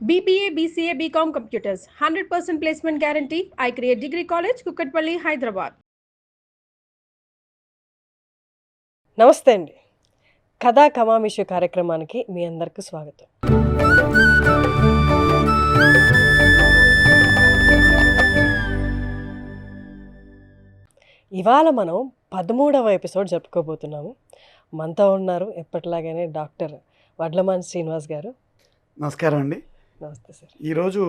BBA, BCA, BCom Computers, 100% placement guarantee. I create Degree College, Kukatpalli, Hyderabad. నమస్తే అండి. కథా కమామిషు కార్యక్రమానికి మీ అందరికీ స్వాగతం. ఇవాళ మనం 13వ ఎపిసోడ్ జరుపుకోబోతున్నాము. మనతో ఉన్నారు ఎప్పటిలాగానే డాక్టర్ వడ్లమాన్ శ్రీనివాస్ గారు. నమస్కారం అండి. నమస్తే సార్. ఈరోజు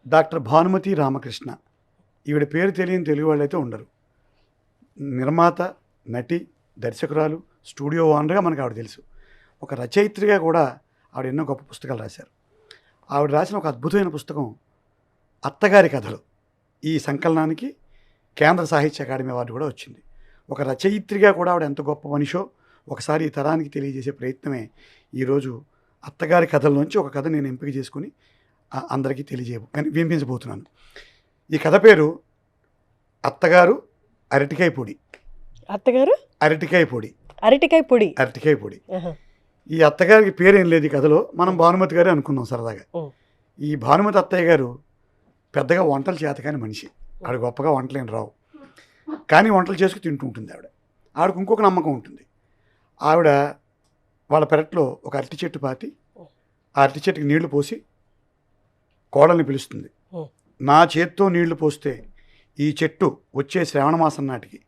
డాక్టర్ భానుమతి రామకృష్ణ, ఈవిడ పేరు తెలియని తెలుగు వాళ్ళైతే ఉండరు. నిర్మాత, నటి, దర్శకురాలు, స్టూడియో ఓనర్గా మనకు ఆవిడ తెలుసు. ఒక రచయిత్రిగా కూడా ఆవిడ ఎన్నో గొప్ప పుస్తకాలు రాశారు. ఆవిడ రాసిన ఒక అద్భుతమైన పుస్తకం అత్తగారి కథలు. ఈ సంకలనానికి కేంద్ర సాహిత్య అకాడమీ అవార్డు కూడా వచ్చింది. ఒక రచయిత్రిగా కూడా ఆవిడ ఎంత గొప్ప మనిషో ఒకసారి ఈ తరానికి తెలియజేసే ప్రయత్నమే ఈరోజు అత్తగారి కథల్లోంచి ఒక కథ నేను ఎంపిక చేసుకుని అందరికీ వినిపించబోతున్నాను. ఈ కథ పేరు అత్తగారు అరటికాయ పొడి. అత్తగారు అరటికాయ పొడి. అరటికాయ పొడి. అరటికాయ పొడి. ఈ అత్తగారికి పేరేం లేదు ఈ కథలో. మనం భానుమతి గారే అనుకుందాం సరదాగా. ఈ భానుమతి అత్తయ్య గారు పెద్దగా వంటలు చేతకాని మనిషి. ఆవిడ గొప్పగా వంటలేని రావు, కానీ వంటలు చేసుకు తింటూ ఉంటుంది. ఆవిడకు ఇంకొక నమ్మకం ఉంటుంది. ఆవిడ వాళ్ళ పెరట్లో ఒక అరటి చెట్టు పాతి ఆ అరటి చెట్టుకి నీళ్లు పోసి కోడల్ని పిలుస్తుంది. నా చేత్తో నీళ్లు పోస్తే ఈ చెట్టు వచ్చే శ్రావణ మాసం నాటికి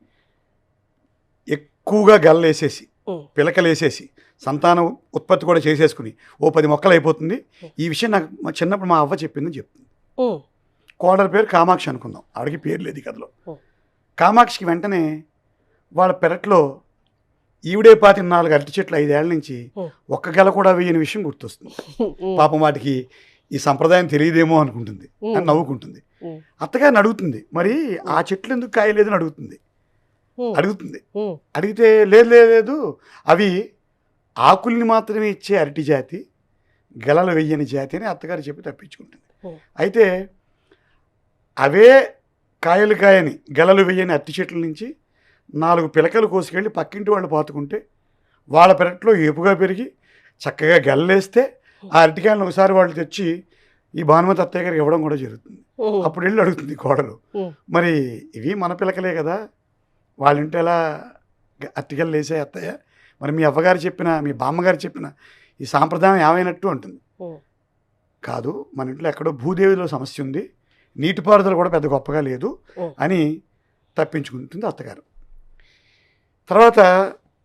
ఎక్కువగా గల్లేసేసి పిలకలేసేసి సంతానం ఉత్పత్తి కూడా చేసేసుకుని 10 మొక్కలు అయిపోతుంది. ఈ విషయం నాకు చిన్నప్పుడు మా అవ్వ చెప్పిందని చెప్తుంది. కోడల పేరు కామాక్షి అనుకుందాం. ఆవిడకి పేరు లేదు ఈ కథలో. కామాక్షికి వెంటనే వాళ్ళ పెరట్లో ఈవిడే పాతి 4 అరటి చెట్లు 5 ఏళ్ల నుంచి ఒక్క గెల కూడా వేయని విషయం గుర్తొస్తుంది. పాపం వాటికి ఈ సంప్రదాయం తెలియదేమో అనుకుంటుంది అని నవ్వుకుంటుంది. అత్తగారిని అడుగుతుంది, మరి ఆ చెట్లు ఎందుకు కాయలేదని అడుగుతుంది. అడిగితే లేదు, అవి ఆకుల్ని మాత్రమే ఇచ్చే అరటి జాతి, గెలలు వెయ్యని జాతి అని అత్తగారు చెప్పి తప్పించుకుంటుంది. అయితే అవే కాయని గెలలు వెయ్యని అరటి చెట్ల నుంచి 4 పిలకలు కోసుకెళ్ళి పక్కింటి వాళ్ళు పాతుకుంటే వాళ్ళ పెరట్లో ఏపుగా పెరిగి చక్కగా గెల్లేస్తే ఆ అరటికాయలను ఒకసారి వాళ్ళు తెచ్చి ఈ భానుమతి అత్తయ్య గారికి ఇవ్వడం కూడా జరుగుతుంది. అప్పుడు వెళ్ళి అడుగుతుంది కోడలు, మరి ఇవి మన పిలకలే కదా, వాళ్ళ ఇంటి ఎలా అరటికాయలు వేసే అత్తయ్య, మరి మీ అవ్వగారు చెప్పిన మీ బామ్మగారు చెప్పిన ఈ సాంప్రదాయం ఏమైనట్టు అంటుంది. కాదు, మన ఇంట్లో ఎక్కడో భూదేవిలో సమస్య ఉంది, నీటిపారుదల కూడా పెద్ద గొప్పగా లేదు అని తప్పించుకుంటుంది అత్తగారు. తర్వాత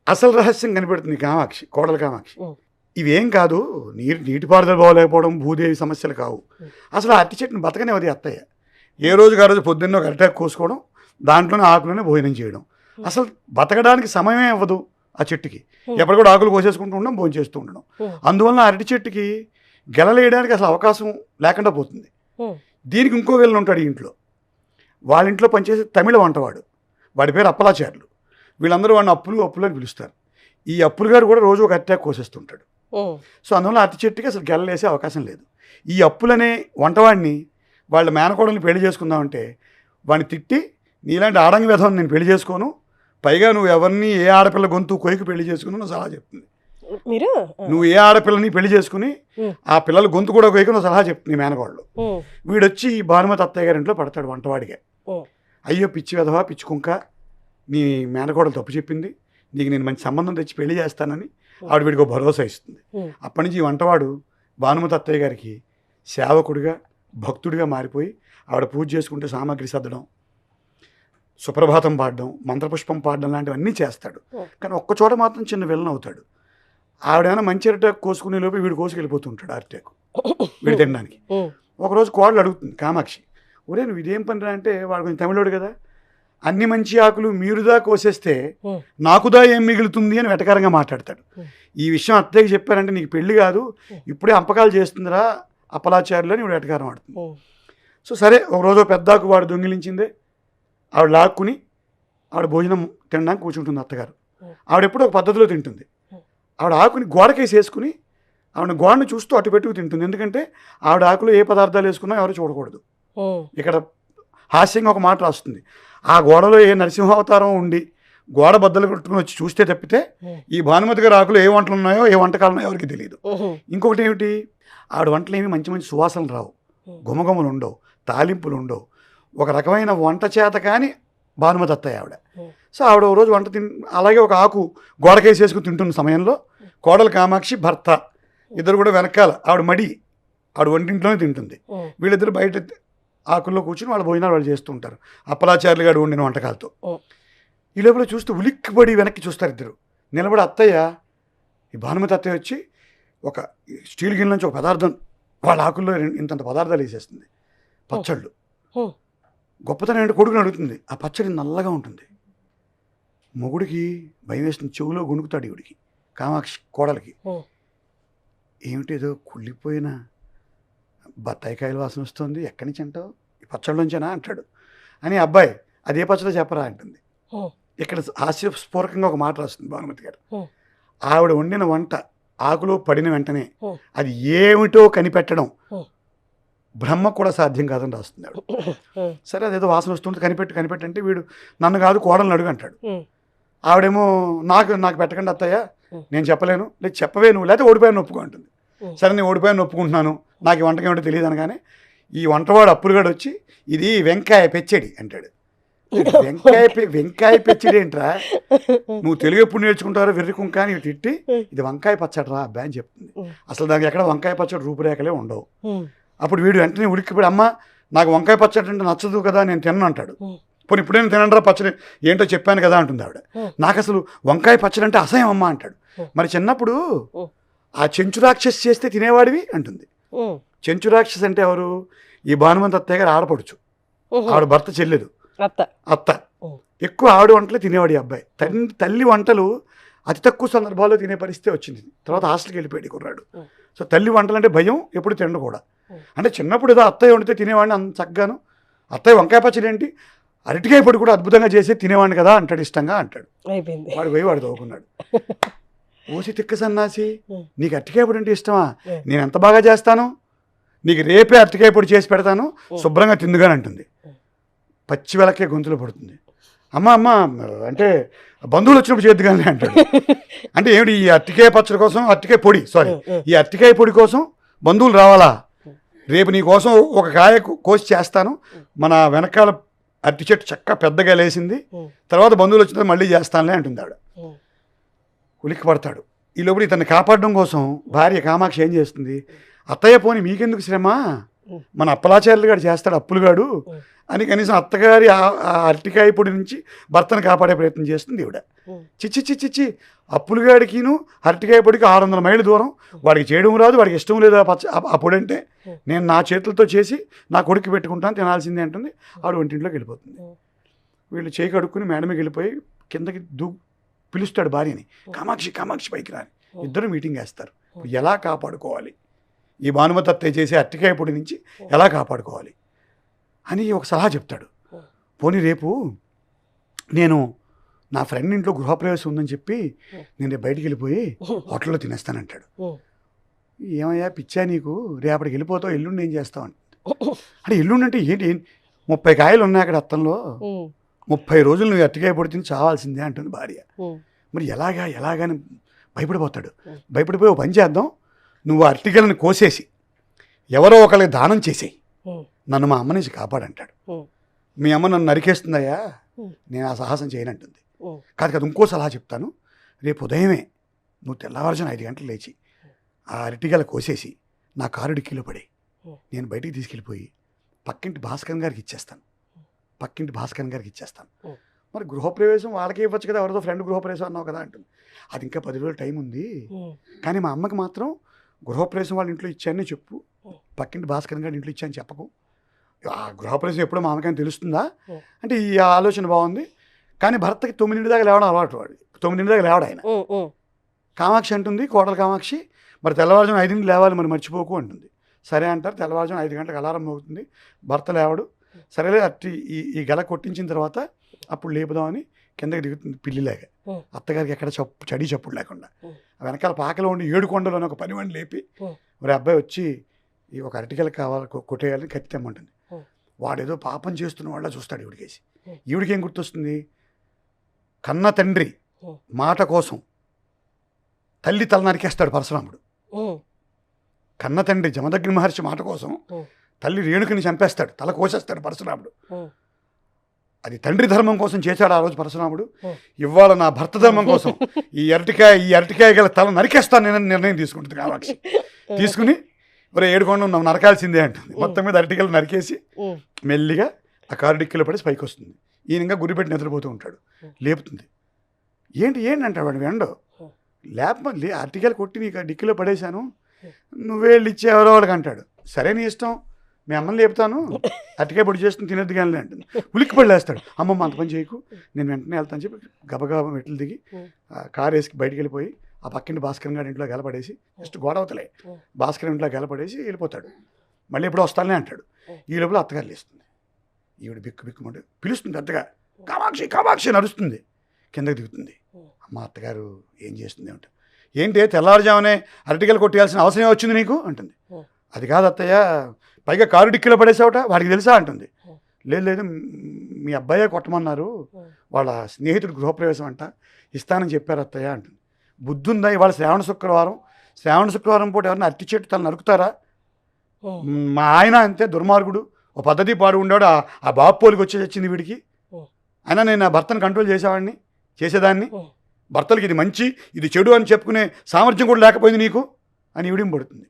అసలు రహస్యం కనిపెడుతుంది కామాక్షి, కోడల కామాక్షి. ఇవేం కాదు, నీటిపారుదల బాగోలేకపోవడం భూదేవి సమస్యలు కావు. అసలు అరటి చెట్టుని బతకనివ్వదు అత్తయ్య. ఏ రోజుకి ఆ రోజు పొద్దున్న ఒక అరటాకు కోసుకోవడం, దాంట్లోనే ఆకులోనే భోజనం చేయడం. అసలు బతకడానికి సమయమే ఇవ్వదు ఆ చెట్టుకి. ఎప్పుడు కూడా ఆకులు కోసేసుకుంటూ ఉండడం, భోజనం చేస్తూ ఉండడం. అందువలన అరటి చెట్టుకి గెలలేయడానికి అసలు అవకాశం లేకుండా పోతుంది. దీనికి ఇంకో వెళ్ళి ఉంటాడు ఇంట్లో. వాళ్ళ ఇంట్లో పనిచేసే తమిళ వంటవాడు, వాడి పేరు అప్పలాచార్యులు. వీళ్ళందరూ వాడిని అప్పులు అని పిలుస్తారు. ఈ అప్పులు గారు కూడా రోజు ఒక అరటాకు కోసేస్తుంటాడు. సో అందువల్ల అరటి చెట్టుకి అసలు గెలలేసే అవకాశం లేదు. ఈ అప్పులనే వంటవాడిని వాళ్ళ మేనకోడల్ని పెళ్లి చేసుకుందామంటే వాడిని తిట్టి, నీలాంటి ఆడంగి విధం నేను పెళ్లి చేసుకోను, పైగా నువ్వు ఎవరిని ఏ ఆడపిల్ల గొంతు కొయ్యకు పెళ్లి చేసుకుని సలహా చెప్తుంది. నువ్వు ఏ ఆడపిల్లని పెళ్లి చేసుకుని ఆ పిల్లల గొంతు కూడా కొయ్యకు నువ్వు సలహా చెప్తుంది మేనకోడలు. వీడొచ్చి ఈ భానుమతి అత్తయ్య గారి ఇంట్లో పడతాడు వంటవాడిగా. అయ్యో పిచ్చి విధవా, పిచ్చి కుంక, నీ మేనకోడలు తప్పు చెప్పింది, నీకు నేను మంచి సంబంధం తెచ్చి పెళ్లి చేస్తానని ఆవిడ వీడికి భరోసా ఇస్తుంది. అప్పటి నుంచి ఈ వంటవాడు భానుమతి అత్తయ్య గారికి సేవకుడిగా, భక్తుడిగా మారిపోయి ఆవిడ పూజ చేసుకుంటే సామాగ్రి సర్దడం, సుప్రభాతం పాడడం, మంత్రపుష్పం పాడడం లాంటివన్నీ చేస్తాడు. కానీ ఒక్కచోట మాత్రం చిన్న విలన్ అవుతాడు. ఆవిడేమైనా మంచి అరటాకు కోసుకునే లోపు వీడు కోసుకెళ్ళిపోతుంటాడు అరటాకు వీడు తినడానికి. ఒకరోజు కోడలు అడుగుతుంది కామాక్షి, ఒరే నువ్వు ఇదేం పనిరా అంటే, వాడు కొంచెం తమిళోడు కదా, అన్ని మంచి ఆకులు మీరుదా కోసేస్తే నాకుదా ఏం మిగులుతుంది అని వెటకారంగా మాట్లాడతాడు. ఈ విషయం అత్తయ్యకి చెప్పారంటే నీకు పెళ్లి కాదు, ఇప్పుడే అంపకాలు చేస్తుందిరా అప్పలాచారులు అని ఇప్పుడు వెటకారం ఆడుతుంది. సో సరే, ఒకరోజు పెద్దాకు వాడు దొంగిలించిందే ఆవిడ లాక్కుని ఆవిడ భోజనం తినడానికి కూర్చుంటుంది అత్తగారు. ఆవిడ ఎప్పుడూ ఒక పద్ధతిలో తింటుంది. ఆవిడ ఆకుని గోడకేసి వేసుకుని ఆవిడ గోడను చూస్తూ అటు పెట్టుకు తింటుంది. ఎందుకంటే ఆవిడ ఆకులో ఏ పదార్థాలు వేసుకున్నా ఎవరు చూడకూడదు. ఇక్కడ హాస్యంగా ఒక మాట రాస్తుంది, ఆ గోడలో ఏ నరసింహావతారం ఉండి గోడ బద్దలు కొట్టుకుని వచ్చి చూస్తే తప్పితే ఈ భానుమతి గారి ఆకులు ఏ వంటలు ఉన్నాయో ఏ వంటకాలు ఉన్నాయో ఎవరికి తెలియదు. ఇంకొకటి ఏమిటి, ఆవిడ వంటలు ఏమి మంచి మంచి సువాసనలు రావు, గుమగుమలు ఉండవు, తాలింపులు ఉండవు, ఒక రకమైన వంట చేత కానీ భానుమతి అత్తయ్య ఆవిడ. సో ఆవిడ ఓ రోజు వంట అలాగే ఒక ఆకు గోడకేసి వేసుకుని తింటున్న సమయంలో కోడలు కామాక్షి భర్త ఇద్దరు కూడా వెనకాల ఆవిడ వంటింట్లోనే తింటుంది. వీళ్ళిద్దరు బయట ఆకుల్లో కూర్చుని వాళ్ళ భోజనాలు వాళ్ళు చేస్తూ ఉంటారు అప్పలాచార్యులు గారు వండిన వంటకాలతో. ఈ లోపల చూస్తూ ఉలిక్కిపడి వెనక్కి చూస్తారు ఇద్దరు. నిలబడి అత్తయ్య, ఈ భానుమతి అత్తయ్య వచ్చి ఒక స్టీల్ గిన్నె నుంచి ఒక పదార్థం వాళ్ళ ఆకుల్లో ఇంతంత పదార్థాలు వేసేస్తుంది. పచ్చళ్ళు. గొప్పతనం ఏంటో కొడుకుని అడుగుతుంది. ఆ పచ్చడి నల్లగా ఉంటుంది. మొగుడికి భయం వేస్తుంది, చెవులో గొణుకుతాడు ఈవిడికి, కామాక్షి కోడలికి. ఏమిటి ఏదో కుళ్ళిపోయిన బత్తాయికాయల వాసన వస్తుంది, ఎక్కడి నుంచి అంటావు, ఈ పచ్చళ్ళలోంచేనా అంటాడు. అని అబ్బాయి అదే పచ్చడి చెప్పరా అంటుంది. ఇక్కడ హాస్యస్ఫూరకంగా ఒక మాట రాస్తుంది భానుమతి గారు. ఆవిడ వండిన వంట ఆకులో పడిన వెంటనే అది ఏమిటో కనిపెట్టడం బ్రహ్మ కూడా సాధ్యం కాదని రాస్తుంది ఆవిడ. సరే అదేదో వాసన వస్తుంది, కనిపెట్టి అంటే వీడు నన్ను కాదు కోడలను అడుగు అంటాడు. ఆవిడేమో నాకు పెట్టకండి అత్తయ్య, నేను చెప్పలేను, లేదు చెప్పవే నువ్వు, లేకపోతే ఓడిపోయాను ఒప్పుకో అంటుంది. సరే నేను ఓడిపోయాను ఒప్పుకుంటున్నాను, నాకు ఈ వంటకం ఏమిటో తెలియదు అనగానే ఈ వంటవాడు అప్పులుగాడు వచ్చి ఇది వెంకాయ పెచ్చడి అంటాడు. వెంకాయ పెచ్చడి ఏంట్రా, నువ్వు తెలుగు ఎప్పుడు నేర్చుకుంటారో వెర్రి కుంక అని తిట్టి ఇది వంకాయ పచ్చడి రా అబ్బాయి అని చెప్తుంది. అసలు దానికి ఎక్కడ వంకాయ పచ్చడి రూపురేఖలే ఉండవు. అప్పుడు వీడు వెంటనే ఉలిక్కిపోయి అమ్మ నాకు వంకాయ పచ్చడి అంటే నచ్చదు కదా, నేను తినను అంటాడు. పోనీ ఇప్పుడేం తినండిరా పచ్చడి ఏంటో చెప్పాను కదా అంటుంది ఆవిడ. నాకు అసలు వంకాయ పచ్చడి అంటే అసహ్యం అమ్మ అంటాడు. మరి చిన్నప్పుడు ఆ చెంచురాక్షస్ చేస్తే తినేవాడివి అంటుంది. చెంచురాక్షస్ అంటే ఎవరు? ఈ భానుమతి అత్తయ్య గారు ఆడపడుచు, ఆవిడ భర్త చెల్లెదు అత్త. ఎక్కువ ఆవిడ వంటలే తినేవాడు ఈ అబ్బాయి. తల్లి వంటలు అతి తక్కువ సందర్భాల్లో తినే పరిస్థితి వచ్చింది. తర్వాత హాస్టల్కి వెళ్ళిపోయాడు కుర్రాడు. సో తల్లి వంటలు అంటే భయం, ఎప్పుడు తినడు కూడా. అంటే చిన్నప్పుడు ఏదో అత్తయ్య వండితే తినేవాడిని అంత చక్కగాను. అత్తయ్య వంకాయ పచ్చడి ఏంటి, అరటికాయ పొడి కూడా అద్భుతంగా చేసి తినేవాడిని కదా అంటాడు, ఇష్టంగా అంటాడు. వాడు పోయి వాడు తవ్వుకున్నాడు. ఓసి తిక్క సన్నాసి, నీకు అరటికాయ పొడి అంటే ఇష్టమా, నేను ఎంత బాగా చేస్తాను, నీకు రేపే అరటికాయ పొడి చేసి పెడతాను, శుభ్రంగా తిందుగాని అంటుంది. పచ్చి వెలకే గొంతులో పడుతుంది. అమ్మ అంటే బంధువులు వచ్చినప్పుడు చేద్దు కానీ అంటాడు. అంటే ఏమిటి, ఈ అరటికాయ పచ్చడి కోసం అరటికాయ పొడి ఈ అరటికాయ పొడి కోసం బంధువులు రావాలా, రేపు నీ కోసం ఒక కాయ కోసి చేస్తాను, మన వెనకాల అరటి చెట్టు చక్క పెద్దగా లేసింది, తర్వాత బంధువులు వచ్చిన మళ్ళీ చేస్తానులే అంటుంది ఆవిడ. ఉలిక్కి పడతాడు. ఈ లోపల ఇతన్ని కాపాడడం కోసం భార్య కామాక్షి ఏం చేస్తుంది, అత్తయ్య పోని మీకెందుకు శ్రమ, మన అప్పలాచార్యులు గారు చేస్తాడు అప్పులుగాడు అని కనీసం అత్తగారి అరటికాయ పొడి నుంచి భర్తను కాపాడే ప్రయత్నం చేస్తుంది ఈవిడ. చిచ్చి అప్పులుగాడికిను అరటికాయ పొడికి 600 మైళ్ళు దూరం, వాడికి చేయడం రాదు, వాడికి ఇష్టం లేదు ఆ పొడి అంటే, నేను నా చేతులతో చేసి నా కొడుకు పెట్టుకుంటాను, తినాల్సిందే అంటుంది. ఆవిడ వంటింట్లోకి వెళ్ళిపోతుంది. వీళ్ళు చేయి కడుక్కుని మేడమీకి వెళ్ళిపోయి కిందకి పిలుస్తాడు భార్యని, కామాక్షి పైకి రాని. ఇద్దరు మీటింగ్ వేస్తారు, ఎలా కాపాడుకోవాలి, ఈ భానుమతి అత్తయ్య చేసే అరటికాయ పొడి నుంచి ఎలా కాపాడుకోవాలి అని ఒక సలహా చెప్తాడు. పోనీ రేపు నేను నా ఫ్రెండ్ ఇంట్లో గృహప్రవేశం ఉందని చెప్పి నేను బయటికి వెళ్ళిపోయి హోటల్లో తినేస్తానంటాడు. ఏమయ్యా పిచ్చా నీకు, రేపటికి వెళ్ళిపోతావు, ఎల్లుండి ఏం చేస్తావు అంటే ఎల్లుండి అంటే ఏంటి, 30 కాయలు ఉన్నాయి అక్కడ అత్తంలో, 30 రోజులు నువ్వు అరటికాయ పొడి తిని చావాల్సిందే అంటుంది భార్య. మరి ఎలాగని భయపడిపోతాడు. భయపడిపోయి ఓ పని చేద్దాం, నువ్వు అరటికాయలను కోసేసి ఎవరో ఒకరికి దానం చేసేయి, నన్ను మా అమ్మ నుంచి కాపాడంటాడు. మీ అమ్మ నన్ను నరికేస్తుందయ్యా, నేను ఆ సాహసం చేయనంటుంది. కాదు ఇంకో సలహా చెప్తాను, రేపు ఉదయమే నువ్వు తెల్లవారుజాన 5 గంటలు లేచి ఆ అరటికాయలు కోసేసి నా కారు డిక్కీలో పడే, నేను బయటికి తీసుకెళ్ళిపోయి పక్కింటి భాస్కరన్ గారికి ఇచ్చేస్తాను. మరి గృహప్రవేశం వాళ్ళకే ఇవ్వచ్చు కదా, ఎవరితో ఫ్రెండ్ గృహప్రవేశం అన్నావు కదా అంటుంది. అది ఇంకా 10 రోజులు టైం ఉంది, కానీ మా అమ్మకి మాత్రం గృహప్రవేశం వాళ్ళ ఇంట్లో ఇచ్చానని చెప్పు, పక్కింటి భాస్కరన్ గారి ఇంట్లో ఇచ్చాను చెప్పకు. ఆ గృహప్రవేశం ఎప్పుడో మా అమ్మకని తెలుస్తుందా అంటే ఈ ఆలోచన బాగుంది. కానీ భర్తకి 9 దాకా లేవడం అలవాటు, వాడు 9 దాకా లేవడు ఆయన. కామాక్షి అంటుంది, కోడలు కామాక్షి, మరి తెల్లవారుజాము 5 లేవాలి, మరి మర్చిపోకు అంటుంది. సరే అంటారు. తెల్లవారుజాము 5 గంటలకు అలారం అవుతుంది, భర్త లేవడు. సరేలే ఈ గల కొట్టించిన తర్వాత అప్పుడు లేపుదామని కిందకి దిగుతుంది పిల్లిలాగా. అత్తగారికి ఎక్కడ చడి చప్పుడు లేకుండా వెనకాల పాకలో ఉండి 7 కొండలోని ఒక పనివాడిని లేపి, మరి అబ్బాయి వచ్చి ఈ ఒక అరటికాయలు కావాలి కొట్టేయాలని కత్తి తెమ్మంటుంది. వాడేదో పాపం చేస్తున్న వాళ్ళ చూస్తాడు ఈవిడికేసి. ఈవిడికి ఏం గుర్తొస్తుంది, కన్న తండ్రి మాట కోసం తల్లి తల నరికేస్తాడు పరశురాముడు. కన్న తండ్రి జమదగ్ని మహర్షి మాట కోసం తల్లి రేణుకని చంపేస్తాడు, తల కోసేస్తాడు పరశురాముడు. అది తండ్రి ధర్మం కోసం చేశాడు ఆ రోజు పరశురాముడు. ఇవాళ నా భర్త ధర్మం కోసం ఈ అరటికాయ గల తల నరికేస్తాను నేను నిర్ణయం తీసుకుంటుంది కామాక్షి. తీసుకుని మరి 7 కొండలు నువ్వు నరకాల్సిందే అంటుంది. మొత్తం మీద అరటికాయలు నరికేసి మెల్లిగా ఆ కారు డిక్కీలో పడేసి పైకి వస్తుంది. ఈయనగా గురిపెట్టి నిద్రపోతూ ఉంటాడు. లేపుతుంది. ఏంటి అంటాడు వాడు. వెండో అరటికాయలు కొట్టి నీకు డిక్కీలో పడేశాను, నువ్వే వెళ్ళి ఇచ్చేవరో వాడికి అంటాడు. సరే నీ ఇష్టం, మీ అమ్మని లేపుతాను, అరటికాయ పొడి చేస్తుంది తినద్దు కానీ అంటుంది. ఉలిక్కి పడేస్తాడు. అమ్మమ్మ అంత పని చేయకు, నేను వెంటనే వెళ్తాను చెప్పి గబగబా మెట్లు దిగి కారు వేసుకు బయటికి వెళ్ళిపోయి ఆ పక్కింటి భాస్కర్ గారి ఇంట్లో గెలపడేసి, జస్ట్ గోడవతలే భాస్కర్ ఇంట్లో గెలపడేసి వెళ్ళిపోతాడు. మళ్ళీ ఎప్పుడు వస్తానే అంటాడు. ఈ లోపల అత్తగారు లేస్తుంది. ఈవిడ బిక్కుమంటే పిలుస్తుంది పెద్దగా, కామాక్షి కామాక్షి అని అరుస్తుంది. కిందకి దిగుతుంది. అమ్మ అత్తగారు ఏం చేస్తుంది అంటే, ఏంటి తెల్లవారుజామునే అరటికాయలు కొట్టేయాల్సిన అవసరం వచ్చింది నీకు అంటుంది. అది కాదు అత్తయ్య, పైగా కారు డిక్కీలో పడేసావుట, వాడికి తెలుసా అంటుంది. లేదు మీ అబ్బాయే కొట్టమన్నారు, వాళ్ళ స్నేహితుడు గృహప్రవేశం అంట, ఇస్తానని చెప్పారు అత్తయ్య అంటుంది. బుద్ధుందా? ఇవాళ శ్రావణ శుక్రవారం పూట ఎవరైనా అరటి చెట్టు తను నరుకుతారా? మా ఆయన అంతే దుర్మార్గుడు, ఓ పద్ధతి పాడు ఉండేవాడు, ఆ బాబు పోలికి వచ్చి వచ్చింది వీడికి. అయినా నేను నా భర్తను కంట్రోల్ చేసేదాన్ని. భర్తలకి ఇది మంచి ఇది చెడు అని చెప్పుకునే సామర్థ్యం కూడా లేకపోయింది నీకు అని ఈవిడిని పడుతుంది.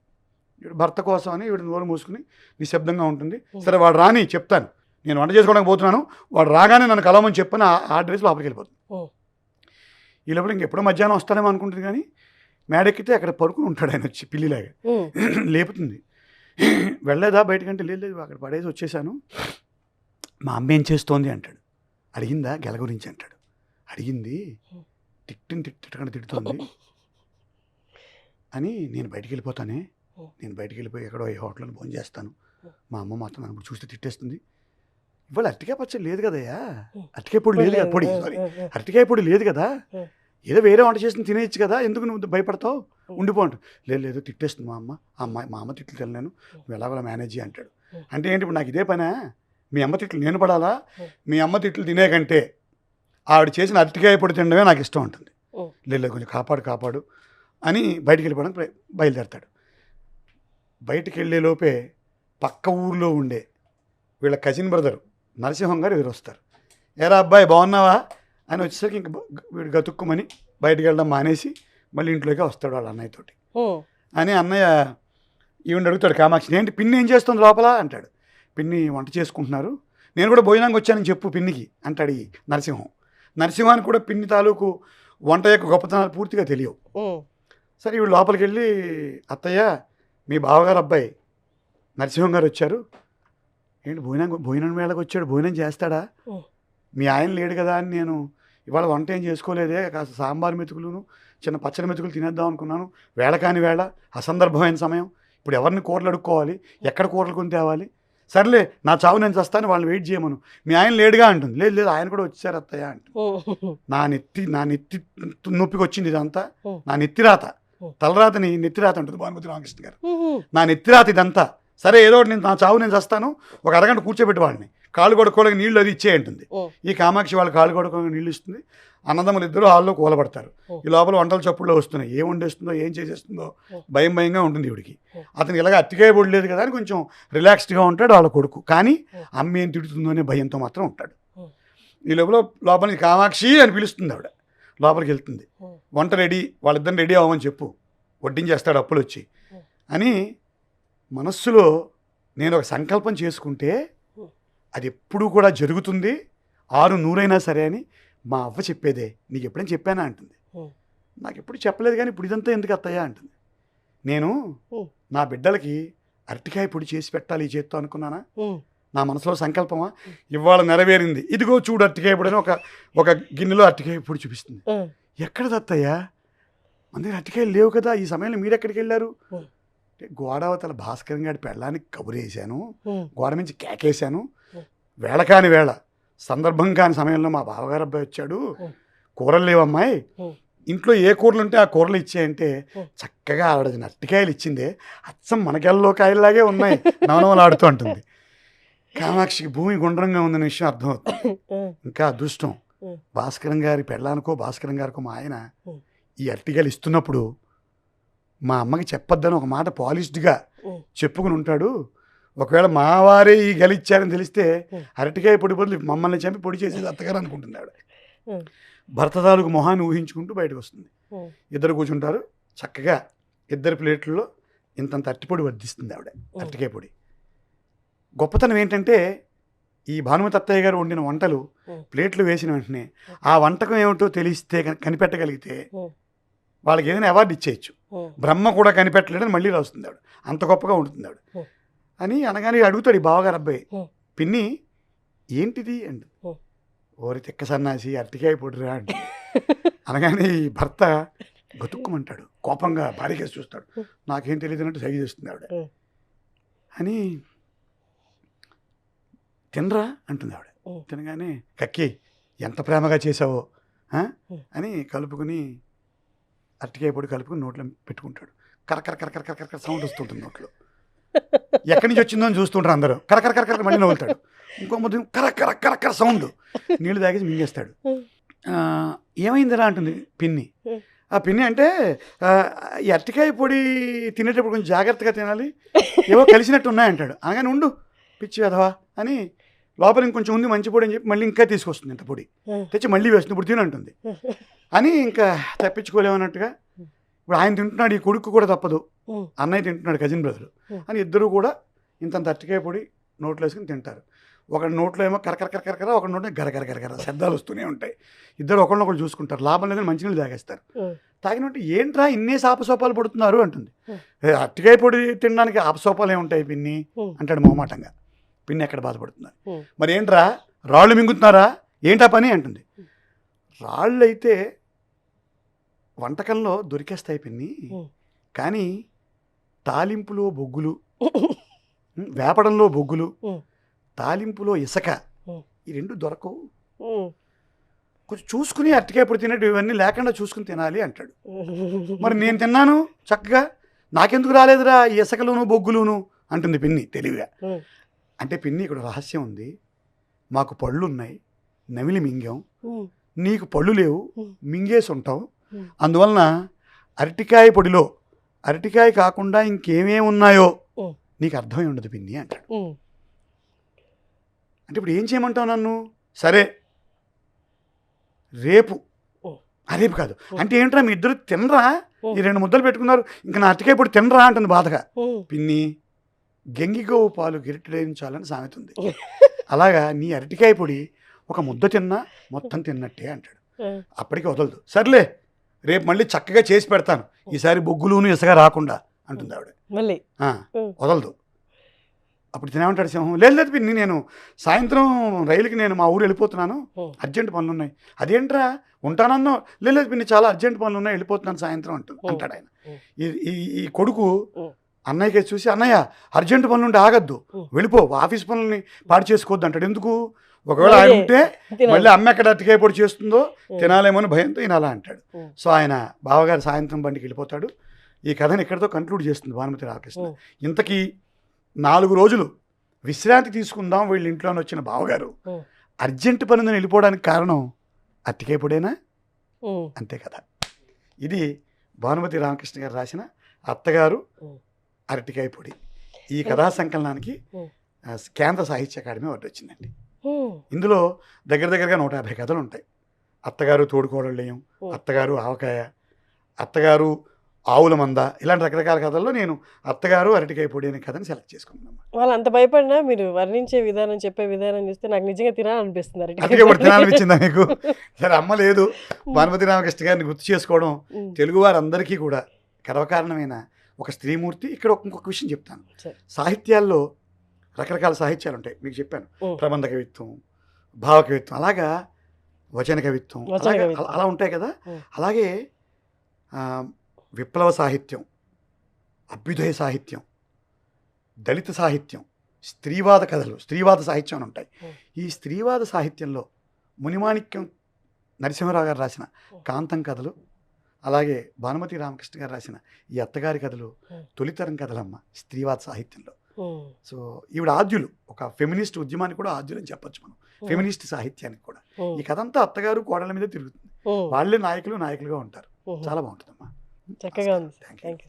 ఈవిడ భర్త కోసం అని ఈవిడ నోరు మూసుకుని నిశ్శబ్దంగా ఉంటుంది. సరే వాడు రాని చెప్తాను, నేను వంట చేసుకోవడానికి పోతున్నాను, వాడు రాగానే నన్ను కలవమని చెప్పని ఆ డ్రెస్ లోపలికి వెళ్ళిపోతుంది. ఈ లోపల ఇంకెప్పుడో మధ్యాహ్నం వస్తానేమో అనుకుంటుంది. కానీ మేడెక్కితే అక్కడ పడుకుని ఉంటాడు ఆయన వచ్చి పిల్లిలాగా. లేపుతుంది. వెళ్ళలేదా బయటకంటే? లేదు అక్కడ పడేసి వచ్చేసాను, మా అమ్మ ఏం చేస్తోంది అంటాడు. అడిగిందా గెల గురించి అంటాడు. అడిగింది, తిట్టకుండా తిడుతోంది అని. నేను బయటికి వెళ్ళిపోయి ఎక్కడో ఏ హోటల్లో భోజనం చేస్తాను, మా అమ్మ మాత్రం నన్ను చూస్తే తిట్టేస్తుంది. ఇవాళ అరటికాయ పచ్చడి లేదు కదయ్యా, అరటికాయ పొడి లేదు కదా, అరటికాయ పొడి లేదు కదా, ఏదో వేరే వంట చేసి తినేయచ్చు కదా, ఎందుకు నువ్వు భయపడతావు, ఉండిపో అంటాడు. లేదు తిట్టేస్తుంది మా అమ్మ తిట్లు తినలేను, నువ్వు ఎలాగోలా మేనేజ్ అంటాడు. అంటే ఏంటి ఇప్పుడు నాకు ఇదే పనా? మీ అమ్మ తిట్లు నేను పడాలా? మీ అమ్మ తిట్లు తినే కంటే ఆవిడ చేసిన అరటికాయ పొడి తినడమే నాకు ఇష్టం ఉంటుంది. లేదు కొంచెం కాపాడు అని బయటికి వెళ్ళిపోవడానికి బయలుదేరతాడు. బయటికి వెళ్ళే లోపే పక్క ఊర్లో ఉండే వీళ్ళ కజిన్ బ్రదర్ నరసింహం గారు ఎదురొస్తారు. ఏరా అబ్బాయి బాగున్నావా అని వచ్చేసరికి ఇంక వీడు గతుక్కుమని బయటికి వెళ్ళడం మానేసి మళ్ళీ ఇంట్లోకి వస్తాడు వాళ్ళ అన్నయ్యతోటి. అని అన్నయ్య ఈవిడ అడుగుతాడు కామాక్షి, ఏంటి పిన్ని ఏం చేస్తుంది లోపల అంటాడు. పిన్ని వంట చేసుకుంటున్నారు, నేను కూడా భోజనానికి వచ్చానని చెప్పు పిన్నికి అంటాడు ఈ నరసింహానికి కూడా పిన్ని తాలూకు వంట యొక్క గొప్పతనాలు పూర్తిగా తెలియవు. సరే వీడు లోపలికి వెళ్ళి, అత్తయ్య మీ బావగారు అబ్బాయి నరసింహం గారు వచ్చారు, ఏంటి భోజనం వేళకు వచ్చాడు, భోజనం చేస్తాడా? మీ ఆయన లేడు కదా అని నేను ఇవాళ వంట ఏం చేసుకోలేదే, కాస్త సాంబార్ మెతుకులను చిన్న పచ్చడి మెతుకులు తినేద్దాం అనుకున్నాను, వేళ కాని వేళ అసందర్భమైన సమయం, ఇప్పుడు ఎవరిని కూరలు అడుక్కోవాలి, ఎక్కడ కూరలు కొని తేవాలి, సర్లే నా చావు నేను చస్తాను, వాళ్ళని వెయిట్ చేయమను, మీ ఆయన లేడుగా అంటుంది. లేదు ఆయన కూడా వచ్చారు అత్తయ్య అంటుంది. నా నెత్తి నొప్పికి వచ్చింది ఇదంతా, నా నెత్తిరాత, తలరాతని నెత్తిరాత ఉంటుంది భానుమతి రామకృష్ణ గారు, నా నెత్తిరాత ఇదంతా. సరే ఏదో ఒకటి నా చావు నేను చస్తాను, ఒక అరగంట కూర్చోబెట్టి వాళ్ళని కాళ్ళు కొడుకోవడానికి నీళ్ళు అది ఇచ్చే అంటుంది. ఈ కామాక్షి వాళ్ళు కాళ్ళు కొడుకోవడానికి నీళ్ళు ఇస్తుంది. అన్నదమ్ములు ఇద్దరు హాల్లో కూలబడతారు. ఈ లోపల వంటలు చప్పుల్లో వస్తున్నాయి, ఏం వండేస్తుందో ఏం చేసేస్తుందో భయంగా ఉంటుంది ఈవిడికి. అతనికి ఇలాగ అట్టికాయ పొడి లేదు కదా అని కొంచెం రిలాక్స్డ్గా ఉంటాడు వాళ్ళ కొడుకు, కానీ అమ్మ ఏం తిడుతుందో అనే భయంతో మాత్రం ఉంటాడు. ఈ లోపల కామాక్షి అని పిలుస్తుంది ఆవిడ. లోపలికి వెళ్తుంది. వంట రెడీ, వాళ్ళిద్దరిని రెడీ అవ్వమని చెప్పు, వడ్డించేస్తాడు అప్పులు వచ్చి అని మనస్సులో నేను ఒక సంకల్పం చేసుకుంటే అది ఎప్పుడూ కూడా జరుగుతుంది, 600 సరే అని మా అవ్వ చెప్పేదే. నీకు ఎప్పుడైనా చెప్పానా అంటుంది. నాకు ఎప్పుడు చెప్పలేదు కానీ ఇప్పుడు ఇదంతా ఎందుకు అత్తయ్యా అంటుంది. నేను నా బిడ్డలకి అరటికాయ పొడి చేసి పెట్టాలి ఈ చేత్తో అనుకున్నానా, నా మనసులో సంకల్పమా, ఇవాళ నెరవేరింది. ఇదిగో చూడు అరటికాయ పొడి అని ఒక గిన్నెలో అరటికాయ పొడి చూపిస్తుంది. ఎక్కడది అత్తయ్యా, మన దగ్గర అరటికాయలు లేవు కదా, ఈ సమయంలో మీరు ఎక్కడికి వెళ్ళారు? గోడావతల భాస్కర్ గారి పెళ్ళానికి కబురేసాను, గోడ నుంచి కేకేశాను, వేళ కాని వేళ సందర్భం కాని సమయంలో మా బావగారు అబ్బాయి వచ్చాడు, కూరలు లేవమ్మాయి, ఇంట్లో ఏ కూరలు ఉంటే ఆ కూరలు ఇచ్చాయంటే చక్కగా ఆవిడ అరటికాయలు ఇచ్చిందే, అచ్చం మనకెళ్ళలో కాయల్లాగే ఉన్నాయి, నవనవలాడుతూ ఉంటుంది. కామాక్షికి భూమి గుండ్రంగా ఉందనే విషయం అర్థమవుతుంది. ఇంకా అదృష్టం, భాస్కరం గారి పెళ్ళానికో భాస్కరం గారికో మా ఆయన ఈ అరటికాయలు ఇస్తున్నప్పుడు మా అమ్మకి చెప్పొద్దని ఒక మాట పాలిష్డ్గా ఉమ్. చెప్పుకుని ఉంటాడు. ఒకవేళ మా వారే ఈ గలిచ్చారని తెలిస్తే ఉమ్. అరటికాయ పొడి బదులు మమ్మల్ని చంపి పొడి చేసేది అత్తగారు అనుకుంటుంది ఆవిడ. ఉమ్. భర్త తాలూకు మొహాన్ని ఊహించుకుంటూ బయటకు వస్తుంది. ఉమ్. ఇద్దరు కూర్చుంటారు చక్కగా, ఇద్దరు ప్లేట్లలో ఇంతంత అరటిపొడి వడ్డిస్తుంది ఆవిడ, అరటికాయ పొడి. గొప్పతనం ఏంటంటే ఈ భానుమతి అత్తయ్య గారు వండిన వంటలు ప్లేట్లు వేసిన వెంటనే ఆ వంటకం ఏమిటో తెలిస్తే కనిపెట్టగలిగితే వాళ్ళకి ఏదైనా అవార్డు ఇచ్చేయచ్చు. బ్రహ్మ కూడా కనిపెట్టలేడని మళ్ళీ రాస్తుంది ఆవిడ, అంత గొప్పగా ఉంటుంది ఆవిడ అని అనగానే అడుగుతాడు ఈ బావగారు అబ్బాయి, పిన్ని ఏంటిది అండి. ఓరి తిక్క సన్నాసి అరటికాయ పొడిరా అంటే అనగానే ఈ భర్త గతుక్కుమంటాడు, కోపంగా భార్యకేసి చూస్తాడు. నాకేం తెలియదు అన్నట్టు సైజు చేస్తుంది ఆవిడ. అని తినరా అంటుంది ఆవిడ. తినగానే కక్కి ఎంత ప్రేమగా చేసావో అని కలుపుకుని అరటికాయ పొడి కలుపుకుని నోట్లో పెట్టుకుంటాడు. కరకర కరకర కరకర సౌండ్ వస్తుంటుంది నోట్లో. ఎక్కడి నుంచి వచ్చిందో అని చూస్తుంటారు అందరూ. కరకర కరకర మళ్ళీ నవ్వుతాడు. ఇంకో ముద్ద కరకర కరకర సౌండ్, నీళ్ళు తాగేసి మింగేస్తాడు. ఏమైందిరా అంటుంది పిన్ని. ఆ పిన్ని అంటే ఈ అరటికాయ పొడి తినేటప్పుడు కొంచెం జాగ్రత్తగా తినాలి, ఏవో కలిసినట్టు ఉన్నాయంటాడు. అనగానే ఉండు పిచ్చి వెధవా అని లోపల ఇంకొంచెం ఉంది మంచి పొడి అని చెప్పి మళ్ళీ ఇంకా తీసుకొస్తుంది ఇంత పొడి తెచ్చి మళ్ళీ వేస్తుంది. ఇప్పుడు తినంటుంది అని ఇంకా తప్పించుకోలేమన్నట్టుగా. ఇప్పుడు ఆయన తింటున్నాడు, ఈ కొడుకు కూడా తప్పదు, అన్నయ్య తింటున్నాడు, కజిన్ బ్రదర్ అని ఇద్దరు కూడా ఇంతంత అరటికాయ పొడి నోట్లో వేసుకుని తింటారు. ఒకటి నోట్లో ఏమో కరకర కరకర, ఒకటి నోట్లో గరగర గరగర శబ్దాలు వస్తూనే ఉంటాయి. ఇద్దరు ఒకళ్ళొకళ్ళు చూసుకుంటారు. లాభం లేదని మంచినీళ్ళు తాగేస్తారు. తాగినట్టు ఏంట్రా ఇన్నే ఆపసోపాలు పడుతున్నారు అంటుంది. అరటికాయ పొడి తినడానికి ఆపసోపాలు ఏముంటాయి పిన్ని అంటాడు మొహమాటంగా. పిన్ని ఎక్కడ బాధపడుతున్నారు. మరి ఏంట్రా రాళ్ళు మింగుతున్నారా ఏంటా పని అంటుంది. రాళ్ళు అయితే వంటకంలో దొరికేస్తాయి పిన్ని, కానీ తాలింపులో బొగ్గులు, వేపడంలో బొగ్గులు, తాలింపులో ఇసక, ఈ రెండు దొరకవు. కొంచెం చూసుకుని అరటికాయ పొడి తినట్టు ఇవన్నీ లేకుండా చూసుకుని తినాలి అంటాడు. మరి నేను తిన్నాను చక్కగా, నాకెందుకు రాలేదురా ఈ ఇసకలును బొగ్గులును అంటుంది పిన్ని తెలివిగా. అంటే పిన్ని ఇక్కడ రహస్యం ఉంది, మాకు పళ్ళు ఉన్నాయి నమిలి మింగాం, నీకు పళ్ళు లేవు మింగేసి ఉంటావు, అందువలన అరటికాయ పొడిలో అరటికాయ కాకుండా ఇంకేమేమి ఉన్నాయో నీకు అర్థమై ఉండదు పిన్ని అంటాడు. అంటే ఇప్పుడు ఏం చేయమంటావు నన్ను? సరే రేపు, రేపు కాదు అంటే ఏంట్రా మీ ఇద్దరు తినరా, ఈ 2 ముద్దలు పెట్టుకున్నారు ఇంకా నా అరటికాయ పొడి తినరా అంటుంది బాధగా. పిన్ని గెంగిగోవు పాలు గిరిటలేయించాలని సామెత ఉంది, అలాగా నీ అరటికాయ పొడి ఒక ముద్ద తిన్నా మొత్తం తిన్నట్టే అంటాడు. అప్పటికి వదలదు. సర్లే రేపు మళ్ళీ చక్కగా చేసి పెడతాను, ఈసారి బొగ్గులును ఇసగా రాకుండా అంటుంది ఆవిడ. మళ్ళీ వదలదు. అప్పుడు తినేమంటాడు సింహం, లేదు పిన్ని నేను సాయంత్రం రైలుకి నేను మా ఊరు వెళ్ళిపోతున్నాను, అర్జెంట్ పనులు ఉన్నాయి. అదేంట్రా ఉంటానన్నా, లేదు పిన్ని చాలా అర్జెంట్ పనులు ఉన్నాయి వెళ్ళిపోతున్నాను సాయంత్రం అంటాడు ఆయన. ఈ కొడుకు అన్నయ్యకి చూసి, అన్నయ్య అర్జెంట్ పనులు ఉంటే ఆగద్దు, వెళ్ళిపో, ఆఫీస్ పనులని పాడు చేసుకోవద్దు అంటాడు. ఎందుకు? ఒకవేళ ఆయన ఉంటే మళ్ళీ అమ్మ ఎక్కడ అరటికాయ పొడి చేస్తుందో తినాలేమో అని భయంతో ఈయన అలా అంటాడు. సో ఆయన బావగారు సాయంత్రం బండికి వెళ్ళిపోతాడు. ఈ కథను ఇక్కడితో కంక్లూడ్ చేస్తుంది భానుమతి రామకృష్ణ. ఇంతకీ 4 రోజులు విశ్రాంతి తీసుకుందాం వీళ్ళ ఇంట్లోనే వచ్చిన బావగారు అర్జెంట్ పని ఉందని వెళ్ళిపోవడానికి కారణం అరటికాయ పొడేనా? అంతే కదా. ఇది భానుమతి రామకృష్ణ గారు రాసిన అత్తగారు అరటికాయ పొడి. ఈ కథా సంకలనానికి కేంద్ర సాహిత్య అకాడమీ అవార్డు వచ్చిందండి. ఇందులో దగ్గరగా 150 కథలు ఉంటాయి. అత్తగారు తోడుకోడళ్ళేయం, అత్తగారు ఆవకాయ, అత్తగారు ఆవుల మంద, ఇలాంటి రకరకాల కథల్లో నేను అత్తగారు అరటికాయ పొడి అనే కథని సెలెక్ట్ చేసుకున్నాను. వాళ్ళు అంత భయపడినా మీరు వర్ణించే విధానం, చెప్పే విధానం చూస్తే నాకు నిజంగా తినాలనిపిస్తుంది. అరటికాయ పొడి తినాలనిపించిందా మీకు? సరే, అమ్మ లేదు, భానుమతి రామకృష్ణ గారిని గుర్తు చేసుకోవడం తెలుగువారందరికీ కూడా గర్వకారణమైన ఒక స్త్రీమూర్తి. ఇక్కడ ఇంకొక విషయం చెప్తాను. సాహిత్యాల్లో రకరకాల సాహిత్యాలు ఉంటాయి, మీకు చెప్పాను. ప్రబంధ కవిత్వం, భావ కవిత్వం, అలాగా వచన కవిత్వం, అలా ఉంటాయి కదా. అలాగే విప్లవ సాహిత్యం, అభ్యుదయ సాహిత్యం, దళిత సాహిత్యం, స్త్రీవాద కథలు, స్త్రీవాద సాహిత్యం అని ఉంటాయి. ఈ స్త్రీవాద సాహిత్యంలో మునిమాణిక్యం నరసింహరావు గారు రాసిన కాంతం కథలు, అలాగే భానుమతి రామకృష్ణ గారు రాసిన ఈ అత్తగారి కథలు తొలితరం కథలమ్మ స్త్రీవాద సాహిత్యంలో. సో ఈవిడ ఆద్యులు, ఒక ఫెమినిస్ట్ ఉద్యమానికి కూడా ఆద్యులు అని చెప్పచ్చు మనం, ఫెమినిస్ట్ సాహిత్యానికి కూడా. ఈ కథ అంతా అత్తగారు కోడళ్ళ మీద తిరుగుతుంది, వాళ్ళే నాయకులుగా ఉంటారు. చాలా బాగుంటుందమ్మా. చక్కగా ఉంది. Thank you.